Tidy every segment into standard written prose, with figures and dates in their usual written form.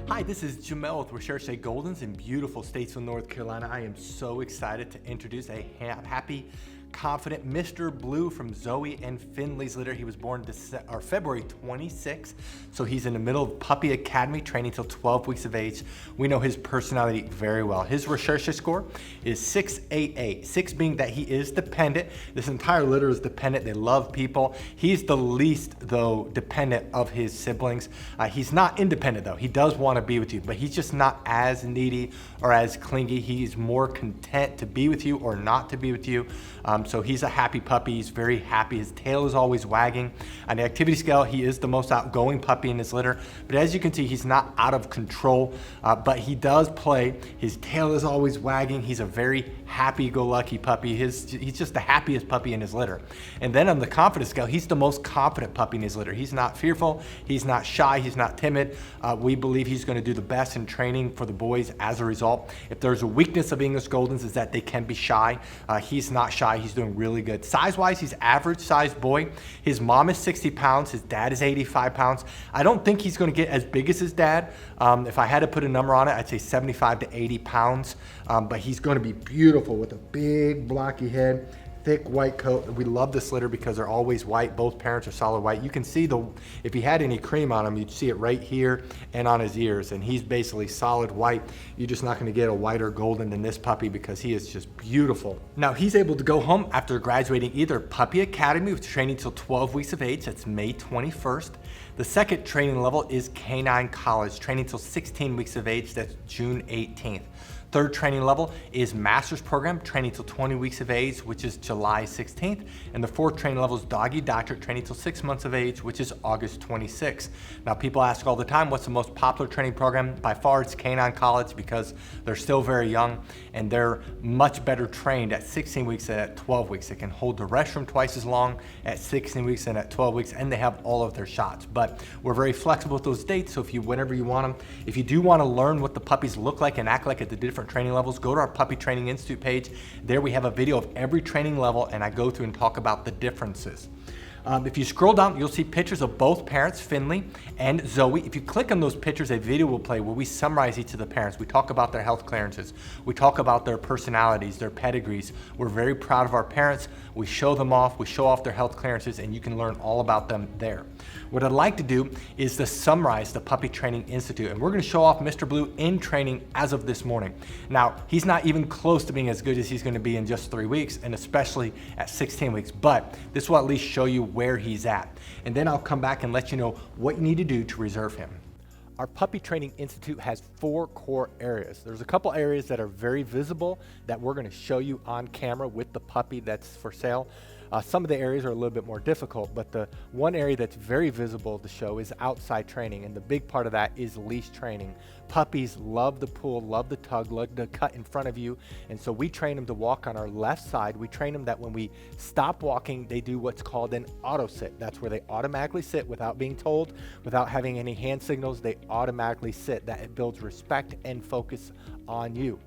Hi, this is Jamel with Recherche Goldens in beautiful Statesville, North Carolina. I am so excited to introduce a happy, confident Mr. Blue from Zoey and Finley's litter. He was born February 26th, so he's in the middle of Puppy Academy training till 12 weeks of age. We know his personality very well. His Recherche score is 688, 6 being that he is dependent. This entire litter is dependent. They love people. He's the least, though, dependent of his siblings. He's not independent, though. He does want to be with you, but he's just not as needy or as clingy. He's more content to be with you or not to be with you. So he's a happy puppy. He's very happy. His tail is always wagging. On the activity scale, he is the most outgoing puppy in his litter. But as you can see, he's not out of control, but he does play. His tail is always wagging. He's a very happy-go-lucky puppy. He's just the happiest puppy in his litter. And then on the confidence scale, he's the most confident puppy in his litter. He's not fearful. He's not shy. He's not timid. We believe he's going to do the best in training for the boys as a result. If there's a weakness of English Goldens is that they can be shy. He's not shy. He's doing really good. Size-wise, he's average sized boy. His mom is 60 pounds. His dad is 85 pounds. I don't think he's going to get as big as his dad. If I had to put a number on it, I'd say 75 to 80 pounds. But he's going to be beautiful with a big blocky head, thick white coat. We love this litter because they're always white. Both parents are solid white. You can see if he had any cream on him, you'd see it right here and on his ears. And he's basically solid white. You're just not going to get a whiter golden than this puppy because he is just beautiful. Now he's able to go home after graduating either Puppy Academy with training till 12 weeks of age. That's May 21st. The second training level is Canine College, training till 16 weeks of age. That's June 18th. Third training level is Master's Program, training till 20 weeks of age, which is July 16th. And the fourth training level is Doggy Doctorate, training till 6 months of age, which is August 26th. Now, people ask all the time, what's the most popular training program? By far, it's Canine College because they're still very young and they're much better trained at 16 weeks than at 12 weeks. They can hold the restroom twice as long at 16 weeks and at 12 weeks, and they have all of their shots. But we're very flexible with those dates, so whenever you want them. If you do want to learn what the puppies look like and act like at the different training levels, go to our Puppy Training Institute page. There we have a video of every training level, and I go through and talk about the differences. If you scroll down, you'll see pictures of both parents, Finley and Zoey. If you click on those pictures, a video will play where we summarize each of the parents. We talk about their health clearances. We talk about their personalities, their pedigrees. We're very proud of our parents. We show them off. We show off their health clearances, and you can learn all about them there. What I'd like to do is to summarize the Puppy Training Institute, and we're going to show off Mr. Blue in training as of this morning. Now, he's not even close to being as good as he's going to be in just 3 weeks, and especially at 16 weeks, but this will at least show you where he's at. And then I'll come back and let you know what you need to do to reserve him. Our Puppy Training Institute has 4 core areas. There's a couple areas that are very visible that we're going to show you on camera with the puppy that's for sale. Some of the areas are a little bit more difficult, but the one area that's very visible to show is outside training, and the big part of that is leash training. Puppies love the pull, love the tug, love the cut in front of you, and so we train them to walk on our left side. We train them that when we stop walking, they do what's called an auto sit. That's where they automatically sit without being told, without having any hand signals. They automatically sit. That it builds respect and focus on you.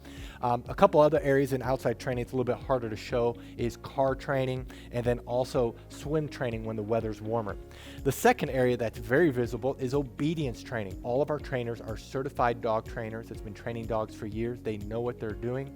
A couple other areas in outside training it's a little bit harder to show is car training and then also swim training when the weather's warmer. The second area that's very visible is obedience training. All of our trainers are certified dog trainers that's been training dogs for years. They know what they're doing.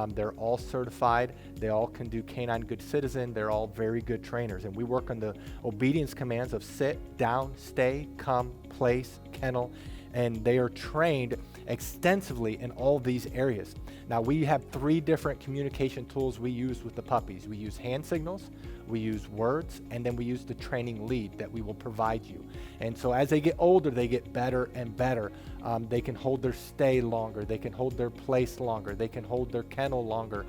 They're all certified. They all can do Canine Good Citizen. They're all very good trainers. And we work on the obedience commands of sit, down, stay, come, place, kennel, and they are trained extensively in all these areas. Now we have 3 different communication tools we use with the puppies. We use hand signals, we use words, and then we use the training lead that we will provide you. And so as they get older, they get better and better. They can hold their stay longer, they can hold their place longer, they can hold their kennel longer.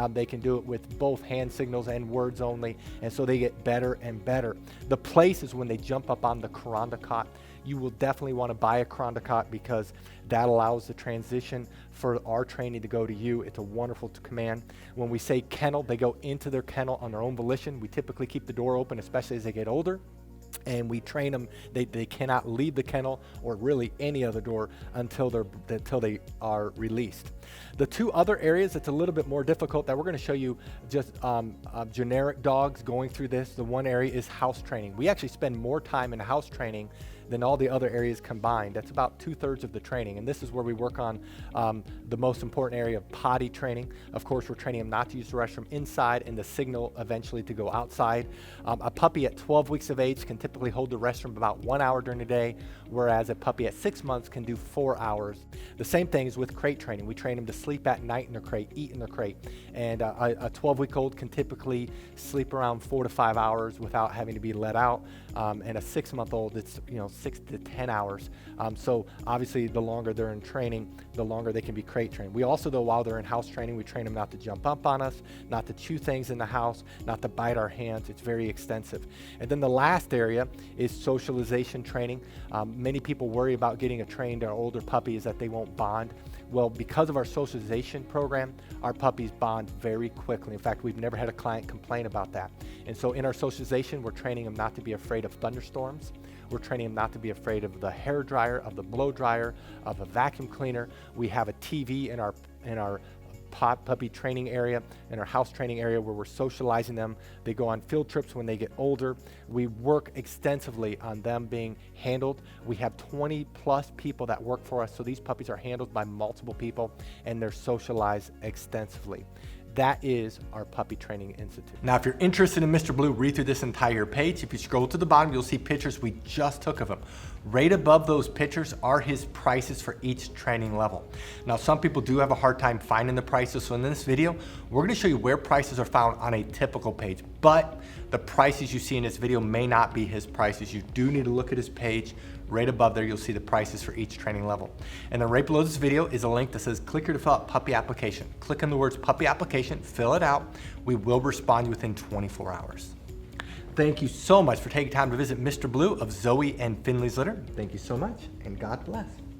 They can do it with both hand signals and words only, and so they get better and better. The place is when they jump up on the Kuranda cot. You will definitely want to buy a Kuranda cot because that allows the transition for our training to go to you. It's a wonderful command. When we say kennel, they go into their kennel on their own volition. We typically keep the door open, especially as they get older. And we train them, they cannot leave the kennel or really any other door until they are released. The 2 other areas that's a little bit more difficult that we're going to show you just generic dogs going through this. The one area is house training. We actually spend more time in house training than all the other areas combined. That's about 2/3 of the training. And this is where we work on the most important area of potty training. Of course, we're training them not to use the restroom inside and the signal eventually to go outside. A puppy at 12 weeks of age can typically hold the restroom about 1 hour during the day, whereas a puppy at 6 months can do 4 hours. The same thing is with crate training. We train them to sleep at night in their crate, eat in their crate. And a 12-week-old can typically sleep around 4 to 5 hours without having to be let out. And a 6-month-old, it's 6 to 10 hours. So obviously, the longer they're in training, the longer they can be crate trained. We also, though, while they're in house training, we train them not to jump up on us, not to chew things in the house, not to bite our hands. It's very extensive. And then the last area is socialization training. Many people worry about getting a trained or older puppy is that they won't bond. Well, because of our socialization program, our puppies bond very quickly. In fact, we've never had a client complain about that. And so in our socialization, we're training them not to be afraid of thunderstorms. We're training them not to be afraid of the hair dryer, of the blow dryer, of a vacuum cleaner. We have a TV in our puppy training area, in our house training area, where we're socializing them. They go on field trips when they get older. We work extensively on them being handled. We have 20 plus people that work for us, so these puppies are handled by multiple people and they're socialized extensively. That is our Puppy Training Institute. Now, if you're interested in Mr. Blue, read through this entire page. If you scroll to the bottom, you'll see pictures we just took of him. Right above those pictures are his prices for each training level. Now, some people do have a hard time finding the prices, so in this video, we're gonna show you where prices are found on a typical page, but the prices you see in this video may not be his prices. You do need to look at his page. Right above there, you'll see the prices for each training level. And then right below this video is a link that says click here to fill out puppy application. Click on the words puppy application, fill it out. We will respond within 24 hours. Thank you so much for taking time to visit Mr. Blue of Zoey and Finley's Litter. Thank you so much, and God bless.